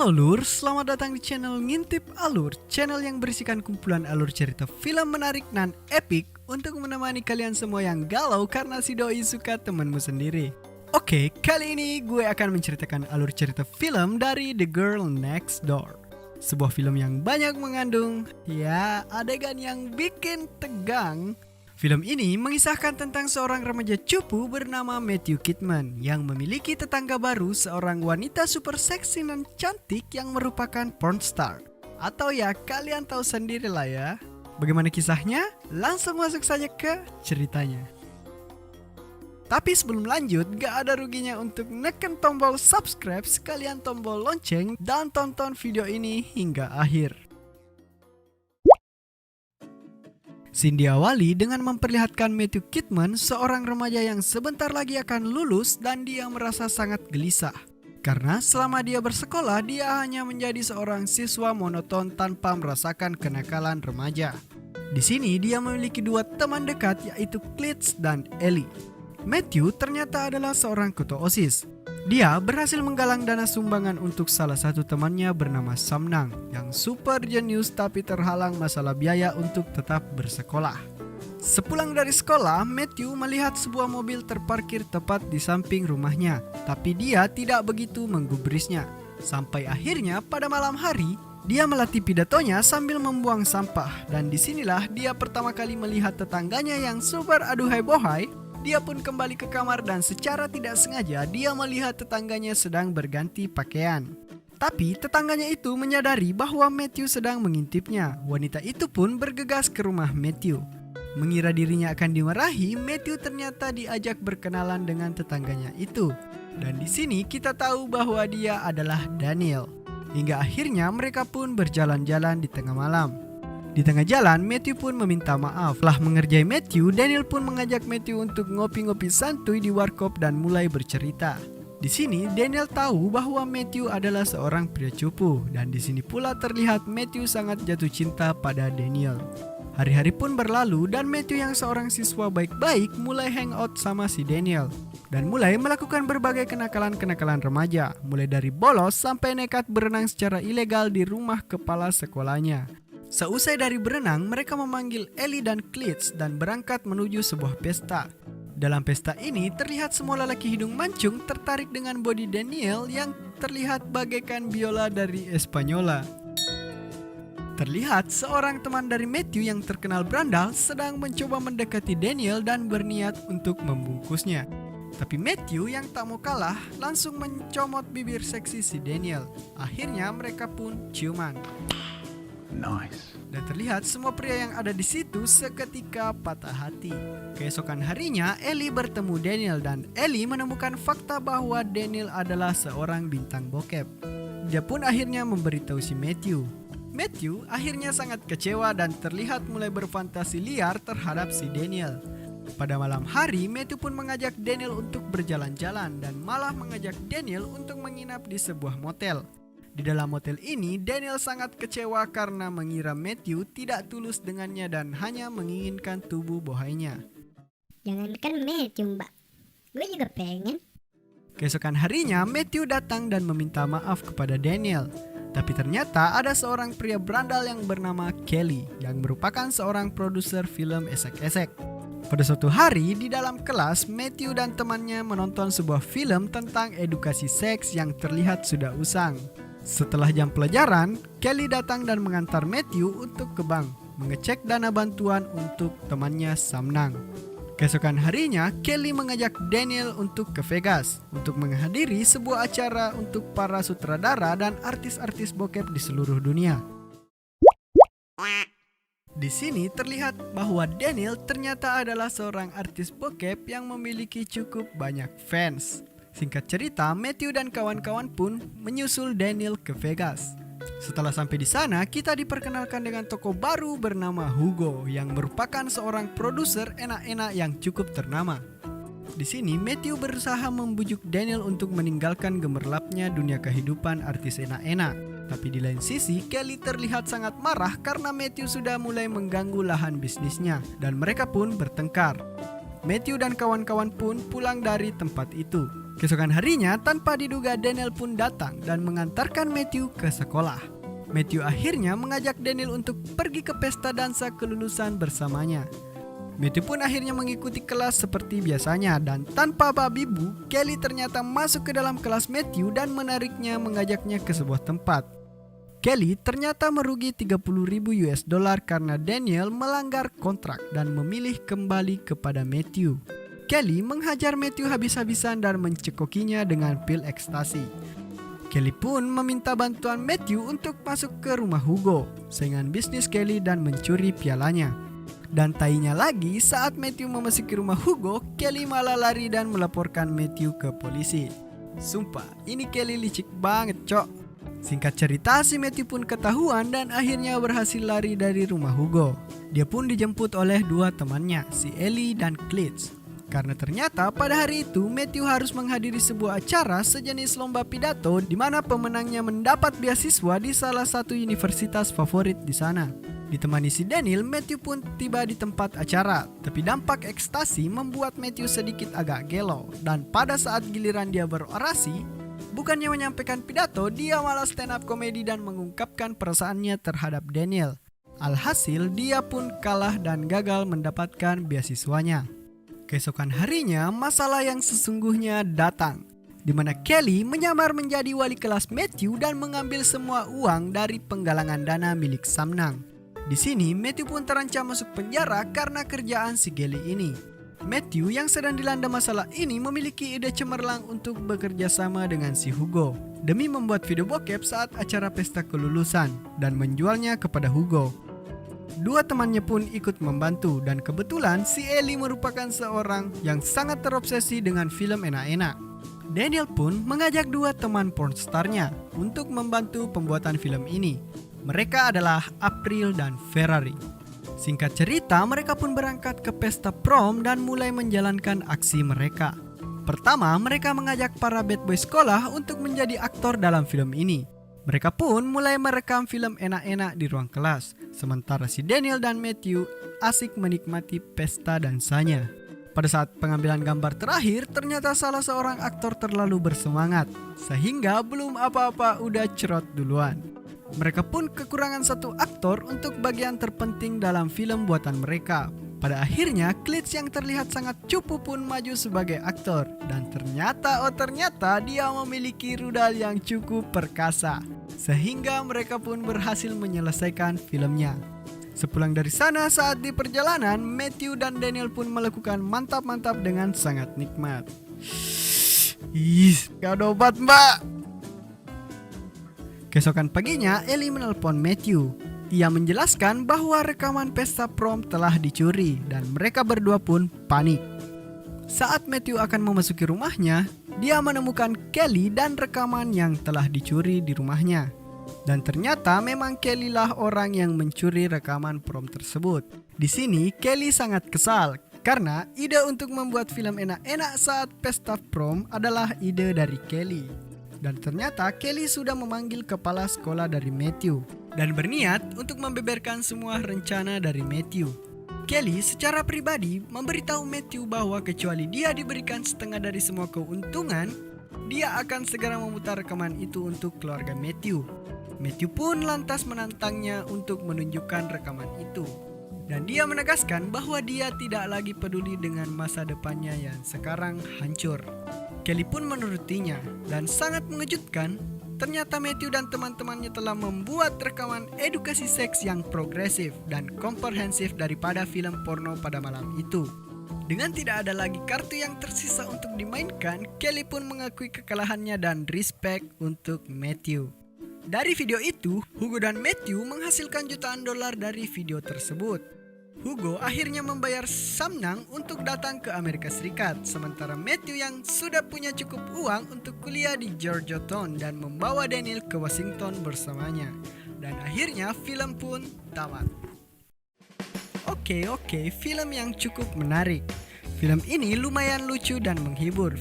Halo Lur, selamat datang di channel Ngintip Alur, channel yang berisikan kumpulan alur cerita film menarik dan epik untuk menemani kalian semua yang galau karena si doi suka temenmu sendiri. Oke, kali ini gue akan menceritakan alur cerita film dari The Girl Next Door. Sebuah film yang banyak mengandung, ya, adegan yang bikin tegang. Film ini mengisahkan tentang seorang remaja cupu bernama Matthew Kidman yang memiliki tetangga baru, seorang wanita super seksi dan cantik yang merupakan porn star. Atau ya kalian tahu sendirilah ya. Bagaimana kisahnya? Langsung masuk saja ke ceritanya. Tapi sebelum lanjut, gak ada ruginya untuk neken tombol subscribe sekalian tombol lonceng dan tonton video ini hingga akhir. Scene diawali dengan memperlihatkan Matthew Kidman, seorang remaja yang sebentar lagi akan lulus dan dia merasa sangat gelisah. Karena selama dia bersekolah, dia hanya menjadi seorang siswa monoton tanpa merasakan kenakalan remaja. Di sini dia memiliki dua teman dekat, yaitu Cleets dan Ellie. Matthew ternyata adalah seorang ketua OSIS. Dia berhasil menggalang dana sumbangan untuk salah satu temannya bernama Samnang yang super jenius tapi terhalang masalah biaya untuk tetap bersekolah. Sepulang dari sekolah, Matthew melihat sebuah mobil terparkir tepat di samping rumahnya, tapi dia tidak begitu menggubrisnya. Sampai akhirnya pada malam hari, dia melatih pidatonya sambil membuang sampah, dan disinilah dia pertama kali melihat tetangganya yang super aduhai bohai. Dia pun kembali ke kamar dan secara tidak sengaja dia melihat tetangganya sedang berganti pakaian. Tapi tetangganya itu menyadari bahwa Matthew sedang mengintipnya. Wanita itu pun bergegas ke rumah Matthew. Mengira dirinya akan dimarahi, Matthew ternyata diajak berkenalan dengan tetangganya itu. Dan di sini kita tahu bahwa dia adalah Daniel. Hingga akhirnya mereka pun berjalan-jalan di tengah malam. Di tengah jalan, Matthew pun meminta maaf. Setelah mengerjai Matthew, Daniel pun mengajak Matthew untuk ngopi-ngopi santuy di warkop dan mulai bercerita. Di sini, Daniel tahu bahwa Matthew adalah seorang pria cupu, dan di sini pula terlihat Matthew sangat jatuh cinta pada Daniel. Hari-hari pun berlalu dan Matthew yang seorang siswa baik-baik mulai hangout sama si Daniel dan mulai melakukan berbagai kenakalan-kenakalan remaja, mulai dari bolos sampai nekat berenang secara ilegal di rumah kepala sekolahnya. Seusai dari berenang, mereka memanggil Ellie dan Cleets dan berangkat menuju sebuah pesta. Dalam pesta ini, terlihat semua lelaki hidung mancung tertarik dengan body Daniel yang terlihat bagaikan biola dari Espanyola. Terlihat seorang teman dari Matthew yang terkenal berandal sedang mencoba mendekati Daniel dan berniat untuk membungkusnya. Tapi Matthew yang tak mau kalah langsung mencomot bibir seksi si Daniel. Akhirnya mereka pun ciuman. Nice. Dan terlihat semua pria yang ada di situ seketika patah hati. Keesokan harinya, Ellie bertemu Daniel dan Ellie menemukan fakta bahwa Daniel adalah seorang bintang bokep. Dia pun akhirnya memberitahu si Matthew. Matthew akhirnya sangat kecewa dan terlihat mulai berfantasi liar terhadap si Daniel. Pada malam hari, Matthew pun mengajak Daniel untuk berjalan-jalan dan malah mengajak Daniel untuk menginap di sebuah motel. Di dalam motel ini, Daniel sangat kecewa karena mengira Matthew tidak tulus dengannya dan hanya menginginkan tubuh bohainya. Jangankan Matthew, mbak, gue juga pengen. Keesokan harinya, Matthew datang dan meminta maaf kepada Daniel. Tapi ternyata ada seorang pria berandal yang bernama Kelly yang merupakan seorang produser film esek-esek. Pada suatu hari di dalam kelas, Matthew dan temannya menonton sebuah film tentang edukasi seks yang terlihat sudah usang. Setelah jam pelajaran, Kelly datang dan mengantar Matthew untuk ke bank, mengecek dana bantuan untuk temannya Samnang. Keesokan harinya, Kelly mengajak Daniel untuk ke Vegas untuk menghadiri sebuah acara untuk para sutradara dan artis-artis bokep di seluruh dunia. Di sini terlihat bahwa Daniel ternyata adalah seorang artis bokep yang memiliki cukup banyak fans. Singkat cerita, Matthew dan kawan-kawan pun menyusul Daniel ke Vegas. Setelah sampai di sana, kita diperkenalkan dengan tokoh baru bernama Hugo yang merupakan seorang produser enak-enak yang cukup ternama. Di sini, Matthew berusaha membujuk Daniel untuk meninggalkan gemerlapnya dunia kehidupan artis enak-enak. Tapi di lain sisi, Kelly terlihat sangat marah karena Matthew sudah mulai mengganggu lahan bisnisnya dan mereka pun bertengkar. Matthew dan kawan-kawan pun pulang dari tempat itu. Keesokan harinya, tanpa diduga Daniel pun datang dan mengantarkan Matthew ke sekolah. Matthew akhirnya mengajak Daniel untuk pergi ke pesta dansa kelulusan bersamanya. Matthew pun akhirnya mengikuti kelas seperti biasanya dan tanpa babi bu, Kelly ternyata masuk ke dalam kelas Matthew dan menariknya mengajaknya ke sebuah tempat. Kelly ternyata merugi 30.000 US dollar karena Daniel melanggar kontrak dan memilih kembali kepada Matthew. Kelly menghajar Matthew habis-habisan dan mencekokinya dengan pil ekstasi. Kelly pun meminta bantuan Matthew untuk masuk ke rumah Hugo, saingan bisnis Kelly, dan mencuri pialanya. Dan tainya lagi, saat Matthew memasuki rumah Hugo, Kelly malah lari dan melaporkan Matthew ke polisi. Sumpah, ini Kelly licik banget, cok. Singkat cerita, si Matthew pun ketahuan dan akhirnya berhasil lari dari rumah Hugo. Dia pun dijemput oleh dua temannya, si Ellie dan Klitsch. Karena ternyata pada hari itu Matthew harus menghadiri sebuah acara sejenis lomba pidato di mana pemenangnya mendapat beasiswa di salah satu universitas favorit di sana. Ditemani si Daniel, Matthew pun tiba di tempat acara, tapi dampak ekstasi membuat Matthew sedikit agak gelo. Dan pada saat giliran dia berorasi, bukannya menyampaikan pidato, dia malah stand up komedi dan mengungkapkan perasaannya terhadap Daniel. Alhasil, dia pun kalah dan gagal mendapatkan beasiswanya. Keesokan harinya, masalah yang sesungguhnya datang, di mana Kelly menyamar menjadi wali kelas Matthew dan mengambil semua uang dari penggalangan dana milik Samnang. Di sini, Matthew pun terancam masuk penjara karena kerjaan si Kelly ini. Matthew yang sedang dilanda masalah ini memiliki ide cemerlang untuk bekerja sama dengan si Hugo demi membuat video bokep saat acara pesta kelulusan dan menjualnya kepada Hugo. Dua temannya pun ikut membantu dan kebetulan si Ellie merupakan seorang yang sangat terobsesi dengan film enak-enak. Daniel pun mengajak dua teman pornstarnya untuk membantu pembuatan film ini. Mereka adalah April dan Ferrari. Singkat cerita, mereka pun berangkat ke pesta prom dan mulai menjalankan aksi mereka. Pertama, mereka mengajak para bad boy sekolah untuk menjadi aktor dalam film ini. Mereka pun mulai merekam film enak-enak di ruang kelas, sementara si Daniel dan Matthew asik menikmati pesta dansanya. Pada saat pengambilan gambar terakhir, ternyata salah seorang aktor terlalu bersemangat, sehingga belum apa-apa udah cerot duluan. Mereka pun kekurangan satu aktor untuk bagian terpenting dalam film buatan mereka. Pada akhirnya, Klitsch yang terlihat sangat cupu pun maju sebagai aktor. Dan ternyata dia memiliki rudal yang cukup perkasa. Sehingga mereka pun berhasil menyelesaikan filmnya. Sepulang dari sana, saat di perjalanan, Matthew dan Daniel pun melakukan mantap-mantap dengan sangat nikmat. Gak ada obat, mbak. Keesokan paginya, Ellie menelpon Matthew. Ia menjelaskan bahwa rekaman pesta prom telah dicuri dan mereka berdua pun panik. Saat Matthew akan memasuki rumahnya, dia menemukan Kelly dan rekaman yang telah dicuri di rumahnya. Dan ternyata memang Kelly lah orang yang mencuri rekaman prom tersebut. Di sini Kelly sangat kesal karena ide untuk membuat film enak-enak saat pesta prom adalah ide dari Kelly. Dan ternyata Kelly sudah memanggil kepala sekolah dari Matthew dan berniat untuk membeberkan semua rencana dari Matthew. Kelly secara pribadi memberitahu Matthew bahwa kecuali dia diberikan setengah dari semua keuntungan, dia akan segera memutar rekaman itu untuk keluarga Matthew. Matthew pun lantas menantangnya untuk menunjukkan rekaman itu. Dan dia menegaskan bahwa dia tidak lagi peduli dengan masa depannya yang sekarang hancur. Kelly pun menurutinya dan sangat mengejutkan, ternyata Matthew dan teman-temannya telah membuat rekaman edukasi seks yang progresif dan komprehensif daripada film porno pada malam itu. Dengan tidak ada lagi kartu yang tersisa untuk dimainkan, Kelly pun mengakui kekalahannya dan respect untuk Matthew. Dari video itu, Hugo dan Matthew menghasilkan jutaan dolar dari video tersebut. Hugo akhirnya membayar Samnang untuk datang ke Amerika Serikat, sementara Matthew yang sudah punya cukup uang untuk kuliah di Georgetown dan membawa Daniel ke Washington bersamanya. Dan akhirnya film pun tamat. Oke, film yang cukup menarik. Film ini lumayan lucu dan menghibur.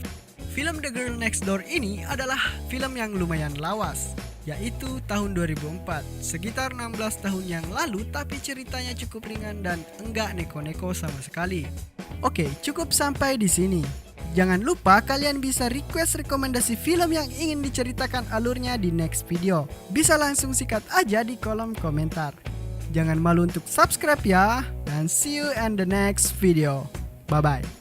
Film The Girl Next Door ini adalah film yang lumayan lawas, yaitu tahun 2004, sekitar 16 tahun yang lalu, tapi ceritanya cukup ringan dan enggak neko-neko sama sekali. Oke, cukup sampai di sini. Jangan lupa kalian bisa request rekomendasi film yang ingin diceritakan alurnya di next video. Bisa langsung sikat aja di kolom komentar. Jangan malu untuk subscribe ya, dan see you in the next video. Bye-bye.